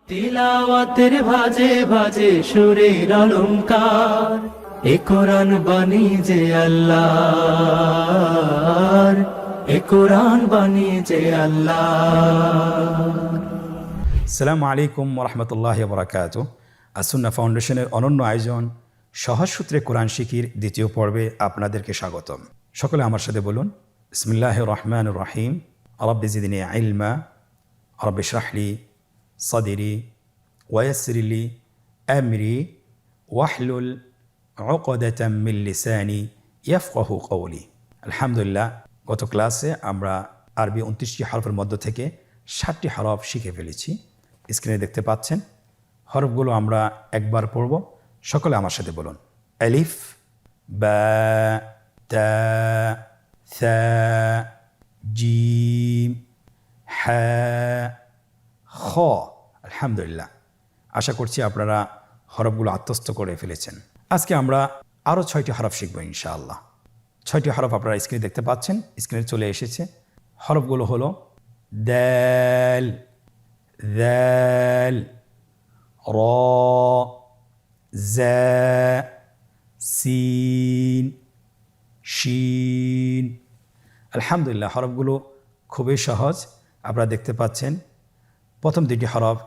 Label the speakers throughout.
Speaker 1: তিলাওয়াতের ভাজে ভাজে সুরের অলংকার, এ কোরআন বাণী যে আল্লাহর, এ কোরআন বাণী যে আল্লাহর।
Speaker 2: আসসালামু আলাইকুম ওরহমতুল্লাহি ওবরাকাতুহু। আসুন্নাহ ফাউন্ডেশনের অনন্য আয়োজন সহজ সূত্রে কোরআন শিখির দ্বিতীয় পর্বে আপনাদেরকে স্বাগতম। সকলে আমার সাথে বলুন, বিসমিল্লাহির রহমানির রহিম। রব্বি জিদনি ইলমা, রব্বি ইশরাহ লি সাদরি ওয়ায়াসসির লি আমরি ওয়াহলুল উকদাতাম মিন লিসানি ইয়াফকাহু কওলি। আলহামদুলিল্লাহ, গত ক্লাসে আমরা আরবি 29টি হরফের মধ্য থেকে 60টি হরফ শিখে ফেলেছি। স্ক্রিনে দেখতে পাচ্ছেন। হরফগুলো আমরা একবার পড়ব। সকলে আমার সাথে বলুন, আলিফ, বা, তা, থা, জিম, হা, খ। আলহামদুলিল্লাহ, আশা করছি আপনারা হরফগুলো আত্মস্থ করে ফেলেছেন। আজকে আমরা আরও 6টি হরফ শিখব ইনশাআল্লাহ। 6টি হরফ আপনারা স্ক্রিনে দেখতে পাচ্ছেন, স্ক্রিনে চলে এসেছে। হরফগুলো হলো দাল, ذال، را، زا، সিন, শিন। আলহামদুলিল্লাহ, হরফগুলো খুবই সহজ। আপনারা দেখতে পাচ্ছেন প্রথম দুটি হরফ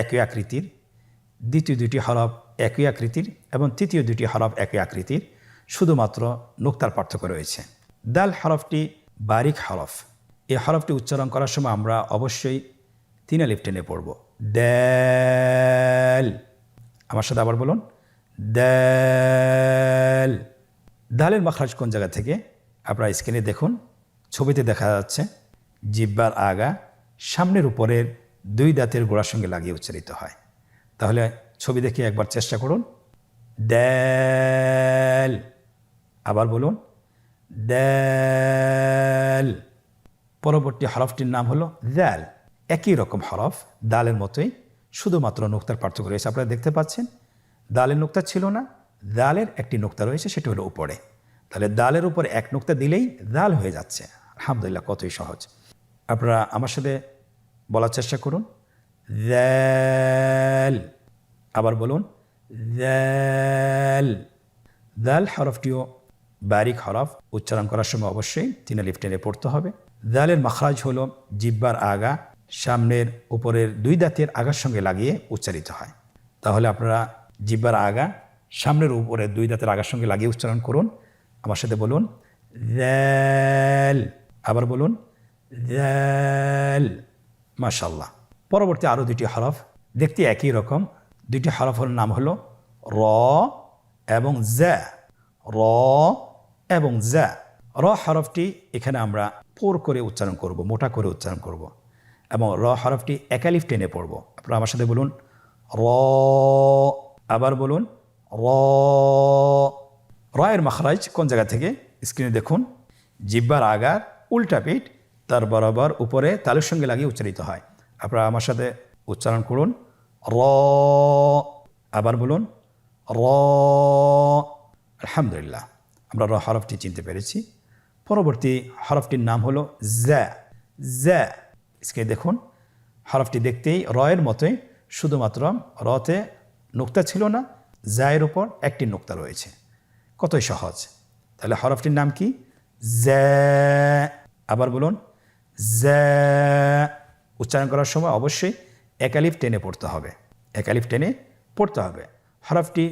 Speaker 2: একই আকৃতির, দ্বিতীয় দুটি হরফ একই আকৃতির এবং তৃতীয় দুটি হরফ একই আকৃতির, শুধুমাত্র নুক্তার পার্থক্য রয়েছে। দাল হরফটি বারিক হরফ। এই হরফটি উচ্চারণ করার সময় আমরা অবশ্যই 3 আলিফ টেনে পড়ব। দাল। আমার সাথে আবার বলুন, দাল। দালের মাখরাজ কোন জায়গা থেকে? আপনারা স্ক্রিনে দেখুন, ছবিতে দেখা যাচ্ছে জিহ্বার আগা সামনের উপরের 2 দাঁতের গোড়ার সঙ্গে লাগিয়ে উচ্চারিত হয়। তাহলে ছবি দেখে একবার চেষ্টা করুন, দাল। আবার বলুন, দাল। পরবর্তী হরফটির নাম হলো দাল। একই রকম হরফ, দালের মতোই, শুধুমাত্র নুক্তার পার্থক্য রয়েছে। আপনারা দেখতে পাচ্ছেন দালের নুক্তা ছিল না, দালের একটি নুক্তা রয়েছে, সেটা হলো উপরে। তাহলে দালের উপরে এক নুক্তা দিলেই দাল হয়ে যাচ্ছে। আলহামদুলিল্লাহ, কতই সহজ। আপনারা আমার সাথে বলার চেষ্টা করুন, দাল। আবার বলুন, দাল। দাল হরফটিও বারিক হরফ। উচ্চারণ করার সময় অবশ্যই 3 আলিফ টেনে পড়তে হবে। দালের মাখরাজ হলো জিহ্বার আগা সামনের উপরের 2 দাঁতের আগার সঙ্গে লাগিয়ে উচ্চারিত হয়। তাহলে আপনারা জিহ্বার আগা সামনের উপরের 2 দাঁতের আগার সঙ্গে লাগিয়ে উচ্চারণ করুন। আমার সাথে বলুন, দাল। আবার বলুন, দাল। মাশাআল্লাহ। পরবর্তী আরও 2টি হরফ দেখতে একই রকম। 2টি হরফের নাম হলো র এবং জা। র এবং জা। র হরফটি এখানে আমরা পোর করে উচ্চারণ করব, মোটা করে উচ্চারণ করব, এবং র হরফটি এক আলিফ টেনে পড়ব। আপনারা আমার সাথে বলুন, র। আবার বলুন, র। রয়ের মাখরাজ কোন জায়গা থেকে? স্ক্রিনে দেখুন, জিহ্বার আগার উল্টা পিঠ তার বরাবর উপরে তালুর সঙ্গে লাগিয়ে উচ্চারিত হয়। আপনারা আমার সাথে উচ্চারণ করুন, র। আবার বলুন, র। আলহামদুলিল্লাহ, আমরা র হরফটি চিনতে পেরেছি। পরবর্তী হরফটির নাম হলো জ্যা। জ্যা। স্ক্রিনে দেখুন, হরফটি দেখতেই রয়ের মতোই, শুধুমাত্র রতে নুক্তা ছিল না, জায়ের উপর একটি নুক্তা রয়েছে। কতই সহজ। তাহলে হরফটির নাম কি? জ্যা। আবার বলুন, জ্যা। উচ্চারণ করার সময় অবশ্যই এক আলিফ টেনে পড়তে হবে, এক আলিফ টেনে পড়তে হবে। হরফটি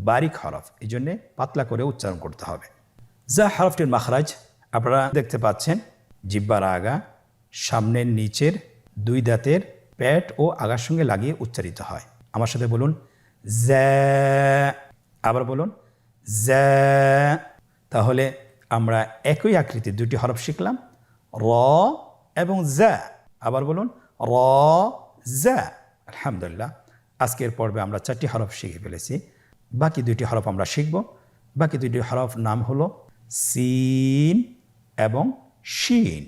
Speaker 2: বারিক হরফ, এই জন্যে পাতলা করে উচ্চারণ করতে হবে। যা হরফটির মাখরাজ আপনারা দেখতে পাচ্ছেন, জিহ্বার আগা সামনের নিচের 2 দাঁতের পেট ও আগার সঙ্গে লাগিয়ে উচ্চারিত হয়। আমার সাথে বলুন, জ্যা। আবার বলুন, জ্যা। তাহলে আমরা একই আকৃতির 2টি হরফ শিখলাম, র এবং জ্যা। আবার বলুন, র, জ্যা। আলহামদুলিল্লাহ, আজকের পর্বে আমরা 4টি হরফ শিখে ফেলেছি। বাকি 2টি হরফ আমরা শিখব। বাকি 2টি হরফ নাম হলো সিন এবং শিন।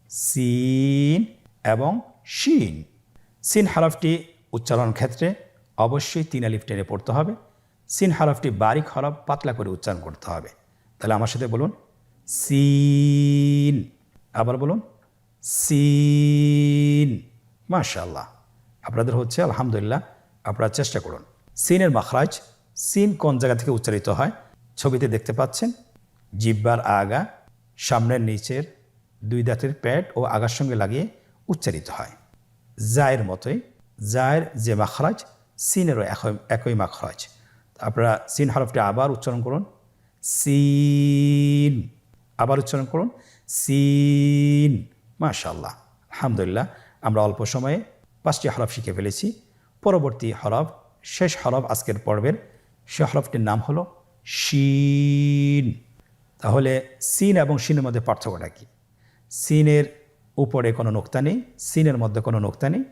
Speaker 2: সিন এবং শিন। সিন হরফটি উচ্চারণ ক্ষেত্রে অবশ্যই 3 আলিফ টেনে পড়তে হবে। সিন হরফটি বারিক হরফ, পাতলা করে উচ্চারণ করতে হবে। তাহলে আমার সাথে বলুন, সিন। আবার বলুন, সিন। মাশাআল্লাহ, আপনাদের হচ্ছে আলহামদুলিল্লাহ, আপনারা চেষ্টা করুন। সিনের মাখরাজ, সিন কোন জায়গা থেকে উচ্চারিত হয় ছবিতে দেখতে পাচ্ছেন। জিহ্বার আগা সামনের নিচের দুই দাঁতের প্যাড ও আগার সঙ্গে লাগিয়ে উচ্চারিত হয়। জায়ের মতোই জায়ের যে মাখরাজ, সিনেরও একই মাখরাজ। আপনারা সিন হরফটি আবার উচ্চারণ করুন, সিন। আবার উচ্চারণ করুন, সিন। মাশাআল্লাহ, আলহামদুলিল্লাহ, আমরা অল্প সময়ে 5টি হরফ শিখে ফেলেছি। পরবর্তী হরফ, শেষ হরফ আজকের পর্বের, সে হরফটির নাম হলো শিন। তাহলে সিন এবং শিনের মধ্যে পার্থক্যটা কী? সিনের উপরে কোনো নোক্তা নেই, সিনের মধ্যে কোনো নোক্তা নেই।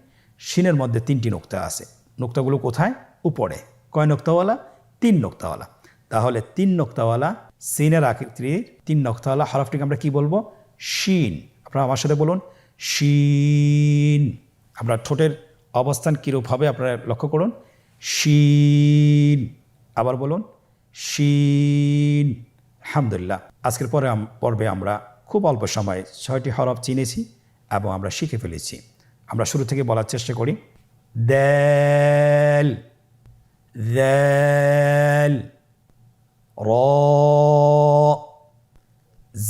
Speaker 2: শিনের মধ্যে 3টি নোক্তা আছে। নোক্তাগুলো কোথায়? উপরে। কয় নোক্তাওয়ালা? 3 নোক্তাওয়ালা। তাহলে 3 নোক্তাওয়ালা সিনের আকৃতির 3 নোক্তাওয়ালা হরফটিকে আমরা কি বলবো? শিন। আপনারা আমার সাথে বলুন, শিন। আপনার ঠোঁটের অবস্থান কীরূপ হবে আপনারা লক্ষ্য করুন, শিন। আবার বলুন, শিন। আলহামদুলিল্লাহ, আজকের পর্বে আমরা খুব অল্প সময়ে 6টি হরফ চিনেছি এবং আমরা শিখে ফেলেছি। আমরা শুরু থেকে বলার চেষ্টা করি। দাল, দাল, র,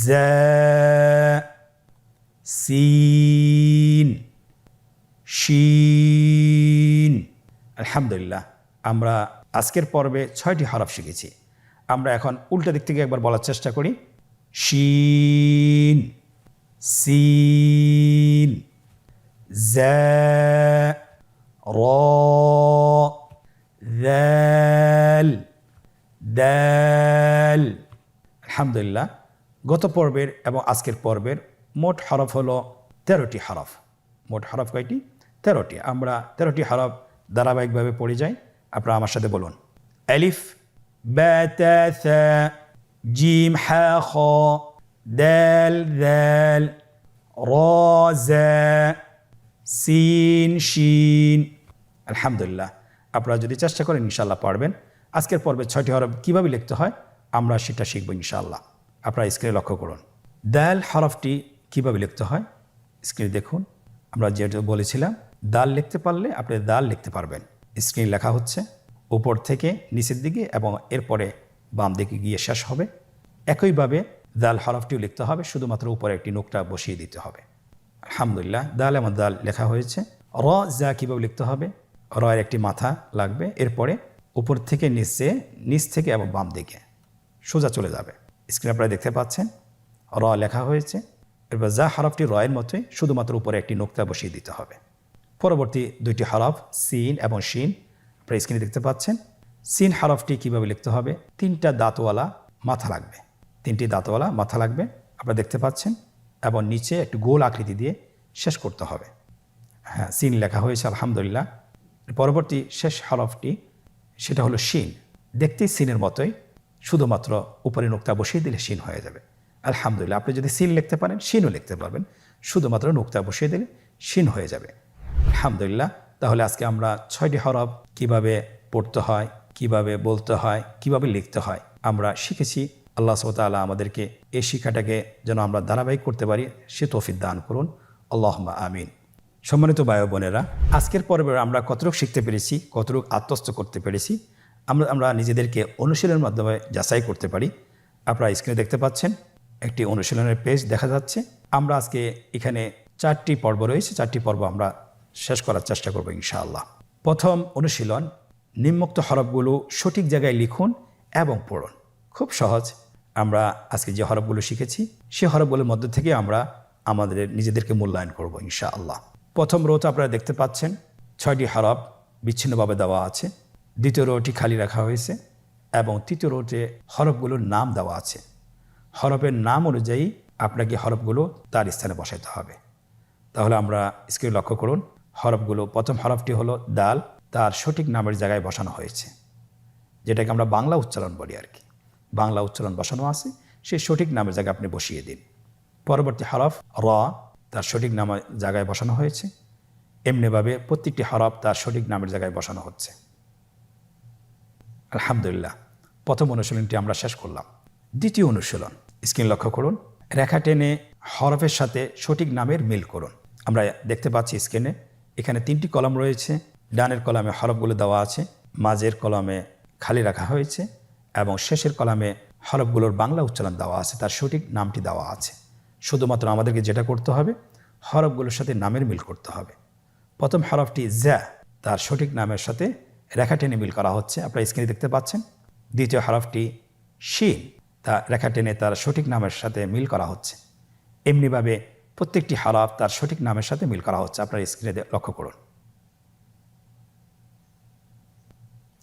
Speaker 2: জা, সিন, শিন। আলহামদুলিল্লাহ, আমরা আজকের পর্বে 6টি হরফ শিখেছি। আমরা এখন উল্টা দিক থেকে একবার বলার চেষ্টা করি। শিন, সিন, জা, র, দাল, দাল। আলহামদুলিল্লাহ, গত পর্বের এবং আজকের পর্বের মোট হরফ হলো 13টি হরফ। মোট হরফ কয়টি? 13টি। আমরা 13টি হরফ ধারাবাহিকভাবে পড়ে যাই। আপনারা আমার সাথে বলুন। আলিফ, বা, তা, সা, জিম, হা, খ, দাল, দাল, র, জা, সিন, শিন। আলহামদুলিল্লাহ, আপনারা যদি চেষ্টা করেন ইনশাআল্লাহ পারবেন। আজকের পর্বে 6টি হরফ কীভাবে লিখতে হয় আমরা সেটা শিখব ইনশাআল্লাহ। আপনারা স্ক্রিনে লক্ষ্য করুন। দাল হরফটি কীভাবে লিখতে হয় স্ক্রিনে দেখুন। আমরা যেটা বলেছিলাম, দাল লিখতে পারলে আপনি দাল লিখতে পারবেন। স্ক্রিনে লেখা হচ্ছে উপর থেকে নিচের দিকে এবং এরপরে বাম দিকে গিয়ে শেষ হবে। একইভাবে দাল হরফটিও লিখতে হবে, শুধুমাত্র উপরে একটি নোকটা বসিয়ে দিতে হবে। আলহামদুলিল্লাহ, দাল এবং দাল লেখা হয়েছে। র, যা কীভাবে লিখতে হবে? র এর একটি মাথা লাগবে, এরপরে উপর থেকে নিচে, নিচ থেকে এবং বাম দিকে সোজা চলে যাবে। স্ক্রিনে আপনারা দেখতে পাচ্ছেন র লেখা হয়েছে। এরপর যা হরফটি র এর মতোই, শুধুমাত্র উপরে একটি নোকতা বসিয়ে দিতে হবে। পরবর্তী 2টি হরফ সিন এবং শিন আপনারা স্ক্রিনে দেখতে পাচ্ছেন। সিন হরফটি কীভাবে লিখতে হবে? 3টা দাঁতওয়ালা মাথা লাগবে, 3টি দাঁতওয়ালা মাথা লাগবে আপনারা দেখতে পাচ্ছেন, এবং নিচে একটু গোল আকৃতি দিয়ে শেষ করতে হবে। হ্যাঁ, সিন লেখা হয়েছে আলহামদুলিল্লাহ। পরবর্তী শেষ হরফটি সেটা হলো শিন। দেখতেই সিনের মতোই, শুধুমাত্র উপরে নোকতা বসিয়ে দিলে শিন হয়ে যাবে। আলহামদুলিল্লাহ, আপনি যদি সিন লিখতে পারেন শিনও লিখতে পারবেন, শুধুমাত্র নোকতা বসিয়ে দিলে শিন হয়ে যাবে। আলহামদুলিল্লাহ, তাহলে আজকে আমরা 6টি হরফ কিভাবে পড়তে হয়, কিভাবে বলতে হয়, কিভাবে লিখতে হয় আমরা শিখেছি। আল্লাহ সুবহানাহু ওয়া তাআলা আমাদেরকে এই শিক্ষাটাকে যেন আমরা ধারাবাহিক করতে পারি সে তৌফিক দান করুন। আল্লাহুম্মা আমিন। সম্মানিত ভাই ও বোনেরা, আজকের পর্বে আমরা কতটুকু শিখতে পেরেছি, কতটুকু আত্মস্থ করতে পেরেছি আমরা নিজেদেরকে অনুশীলনের মাধ্যমে যাচাই করতে পারি। আপনারা স্ক্রিনে দেখতে পাচ্ছেন একটি অনুশীলনের পেজ দেখা যাচ্ছে। আমরা আজকে এখানে 4টি পর্ব রয়েছে, 4টি পর্ব আমরা শেষ করার চেষ্টা করব ইনশাআল্লাহ। প্রথম অনুশীলন, নিম্নোক্ত হরফগুলো সঠিক জায়গায় লিখুন এবং পড়ুন। খুব সহজ। আমরা আজকে যে হরফগুলো শিখেছি সে হরফগুলোর মধ্যে থেকে আমরা আমাদের নিজেদেরকে মূল্যায়ন করব ইনশাআল্লাহ। প্রথম রোতে আপনারা দেখতে পাচ্ছেন 6টি হরফ বিচ্ছিন্নভাবে দেওয়া আছে। দ্বিতীয় রোটি খালি রাখা হয়েছে এবং তৃতীয় রোতে হরফগুলোর নাম দেওয়া আছে। হরফের নাম অনুযায়ী আপনাকে হরফগুলো তার স্থানে বসাতে হবে। তাহলে আমরা স্ক্রিনে লক্ষ্য করুন, হরফগুলো প্রথম হরফটি হলো দাল, তার সঠিক নামের জায়গায় বসানো হয়েছে, যেটাকে আমরা বাংলা উচ্চারণ বলি আর কি। বাংলা উচ্চারণ বসানো আছে, সেই সঠিক নামের জায়গায় আপনি বসিয়ে দিন। পরবর্তী হরফ র, তার সঠিক নামের জায়গায় বসানো হয়েছে। এমনিভাবে প্রত্যেকটি হরফ তার সঠিক নামের জায়গায় বসানো হচ্ছে। আলহামদুলিল্লাহ, প্রথম অনুশীলনটি আমরা শেষ করলাম। দ্বিতীয় অনুশীলন, স্ক্রিন লক্ষ্য করুন, রেখা টেনে হরফের সাথে সঠিক নামের মিল করুন। আমরা দেখতে পাচ্ছি স্ক্রিনে এখানে 3টি কলাম রয়েছে। ডানের কলামে হরফগুলো দেওয়া আছে, মাঝের কলামে খালি রাখা হয়েছে এবং শেষের কলামে হরফগুলোর বাংলা উচ্চারণ দেওয়া আছে, তার সঠিক নামটি দেওয়া আছে। শুধুমাত্র আমাদেরকে যেটা করতে হবে, হরফগুলোর সাথে নামের মিল করতে হবে। প্রথম হরফটি জ্যা, তার সঠিক নামের সাথে রেখা টেনে মিল করা হচ্ছে, আপনারা স্ক্রিনে দেখতে পাচ্ছেন। দ্বিতীয় হরফটি শিন, তা রেখা টেনে তার সঠিক নামের সাথে মিল করা হচ্ছে। এমনিভাবে প্রত্যেকটি হরফ তার সঠিক নামের সাথে মিল করা হচ্ছে, আপনারা স্ক্রিনে লক্ষ্য করুন।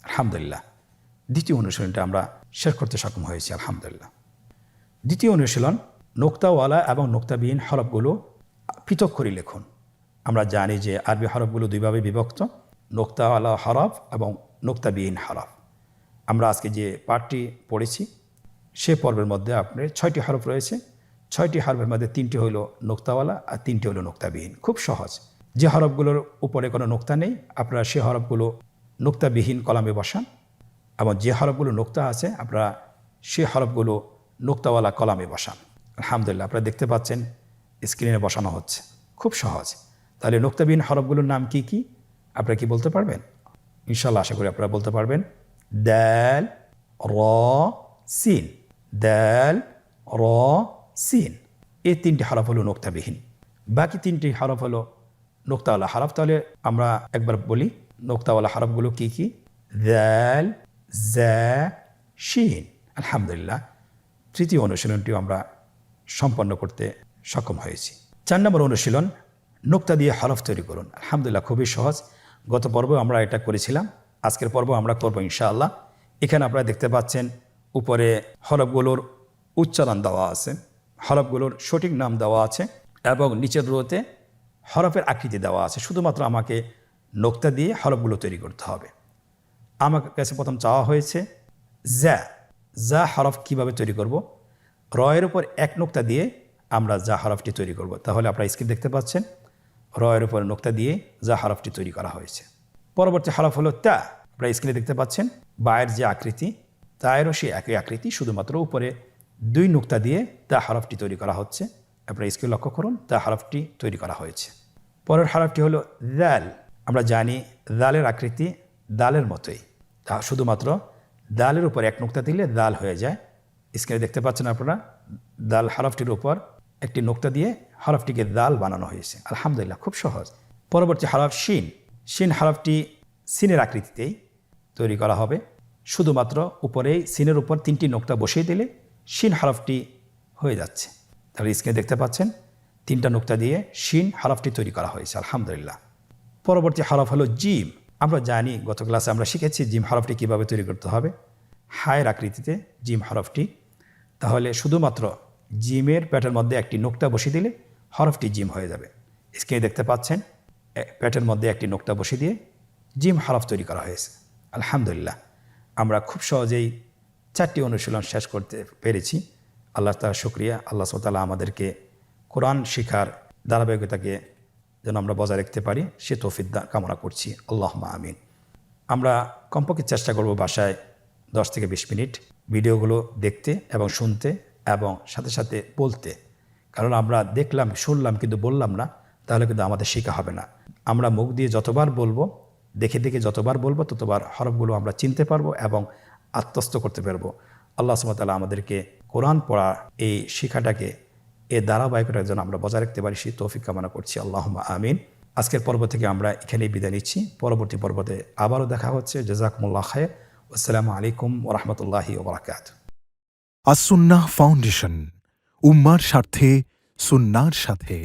Speaker 2: আলহামদুলিল্লাহ, দ্বিতীয় অনুশীলনটা আমরা শেষ করতে সক্ষম হয়েছি আলহামদুলিল্লাহ। দ্বিতীয় অনুশীলন, নোক্তাওয়ালা এবং নোক্তাবিহীন হরফগুলো পৃথক করে লিখুন। আমরা জানি যে আরবি হরফগুলো দুইভাবে বিভক্ত, নোক্তাওয়ালা হরফ এবং নোক্তাবিহীন হরফ। আমরা আজকে যে পাঠটি পড়েছি সে পর্বের মধ্যে আপনার 6টি হরফ রয়েছে। 6টি হরফের মধ্যে 3টি হইল নোক্তাওয়ালা আর 3টি হইল নোক্তাবিহীন। খুব সহজ। যে হরফগুলোর উপরে কোনো নোক্তা নেই, আপনারা সে হরফগুলো নোক্তাবিহীন কলামে বসান, এবং যে হরফগুলো নোক্তা আছে আপনারা সে হরফগুলো নোক্তাওয়ালা কলামে বসান। আলহামদুলিল্লাহ, আপনারা দেখতে পাচ্ছেন স্ক্রিনে বসানো হচ্ছে। খুব সহজ। তাহলে নোক্তাবিহীন হরফগুলোর নাম কি কি আপনারা কি বলতে পারবেন? ইনশাআল্লাহ আশা করি আপনারা বলতে পারবেন। দাল, র, সিন। দাল, র, সিন, এই 3টি হরফ হলো নোক্তাবিহীন। বাকি 3টি হরফ হলো নোক্তাওয়ালা হরফ। তাহলে আমরা একবার বলি নোক্তাওয়ালা হরফগুলো কি কি? দাল, জা, শিন। আলহামদুলিল্লাহ, তৃতীয় অনুশীলনটিও আমরা সম্পন্ন করতে সক্ষম হয়েছি। 4 নম্বর অনুশীলন, নোক্তা দিয়ে হরফ তৈরি করুন। আলহামদুলিল্লাহ, খুবই সহজ। গত পর্ব আমরা এটা করেছিলাম, আজকের পর্ব আমরা করব ইনশাআল্লাহ। এখানে আপনারা দেখতে পাচ্ছেন উপরে হরফগুলোর উচ্চারণ দেওয়া আছে, হরফগুলোর সঠিক নাম দেওয়া আছে এবং নিচের রোতে হরফের আকৃতি দেওয়া আছে। শুধুমাত্র আমাকে নোক্তা দিয়ে হরফগুলো তৈরি করতে হবে। আমার কাছে প্রথম চাওয়া হয়েছে যা। যা হরফ কিভাবে তৈরি করব? রয়ের উপর 1 নোক্তা দিয়ে আমরা যা হরফটি তৈরি করব। তাহলে আপনারা স্ক্রিন দেখতে পাচ্ছেন, রয়ের উপর নোক্তা দিয়ে যা হরফটি তৈরি করা হয়েছে। পরবর্তী হরফ হলো তা। আপনারা স্ক্রিনে দেখতে পাচ্ছেন বায়ের যে আকৃতি, তায়েরও সেই একই আকৃতি, শুধুমাত্র উপরে 2 নোক্তা দিয়ে তা হরফটি তৈরি করা হচ্ছে। আপনারা স্ক্রিন লক্ষ্য করুন, তা হরফটি তৈরি করা হয়েছে। পরের হরফটি হলো দাল। আমরা জানি দালের আকৃতি দালের মতোই, তা শুধুমাত্র দালের উপর 1 নোক্তা দিলে দাল হয়ে যায়। স্ক্রিনে দেখতে পাচ্ছেন আপনারা, দাল হরফটির উপর একটি নোক্তা দিয়ে হরফটিকে দাল বানানো হয়েছে। আলহামদুলিল্লাহ, খুব সহজ। পরবর্তী হরফ শিন। শিন হরফটি সিনের আকৃতিতেই তৈরি করা হবে। শুধুমাত্র উপরে সিনের উপর 3টি নোক্তা বসিয়ে দিলে শিন হরফটি হয়ে যাচ্ছে। তাহলে স্ক্রিনে দেখতে পাচ্ছেন 3টা নোক্তা দিয়ে শিন হরফটি তৈরি করা হয়েছে। আলহামদুলিল্লাহ। পরবর্তী হরফ হলো জিম। আমরা জানি গত ক্লাসে আমরা শিখেছি জিম হরফটি কিভাবে তৈরি করতে হবে। হায়ের আকৃতিতে জিম হরফটি। তাহলে শুধুমাত্র জিমের প্যাটের মধ্যে একটি নোক্তা বসিয়ে দিলে হরফটি জিম হয়ে যাবে। স্ক্রিনে দেখতে পাচ্ছেন প্যাটের মধ্যে একটি নোক্তা বসিয়ে দিয়ে জিম হরফ তৈরি করা হয়েছে। আলহামদুলিল্লাহ, আমরা খুব সহজেই 4টি অনুশীলন শেষ করতে পেরেছি। আল্লাহ তাআলা শুকরিয়া। আল্লাহ সুবহানাহু ওয়া তাআলা আমাদেরকে কোরআন শিখার ধারাবাহিকতাকে যেন আমরা বজায় রাখতে পারি সে তৌফিক কামনা করছি। আল্লাহুম্মা আমিন। আমরা কমপক্ষে চেষ্টা করব বাসায় 10 থেকে 20 মিনিট ভিডিওগুলো দেখতে এবং শুনতে এবং সাথে সাথে বলতে। কারণ আমরা দেখলাম, শুনলাম, কিন্তু বললাম না, তাহলে কিন্তু আমাদের শেখা হবে না। আমরা মুখ দিয়ে যতবার বলবো, দেখে দেখে যতবার বলবো, ততবার হরফগুলো আমরা চিনতে পারবো এবং আত্মস্থ করতে পারবো। আল্লাহ সুবহানাহু ওয়া তাআলা আমাদেরকে কোরআন পড়া এই শিক্ষাটাকে, এই ধারাবাহিকতার জন্য আমরা বজায় রাখতে পারি সেই তৌফিক কামনা করছি। আল্লাহুম্মা আমিন। আজকের পর্ব থেকে আমরা এখানেই বিদায় নিচ্ছি। পরবর্তী পর্বতে আবারও দেখা হচ্ছে। জাযাকুমুল্লাহ খায়র। আসসালামু আলাইকুম ওয়া রাহমাতুল্লাহি ওয়া বারাকাতুহু।
Speaker 3: আসুন্নাহ ফাউন্ডেশন, উম্মার স্বার্থে সুন্নাহর সাথে।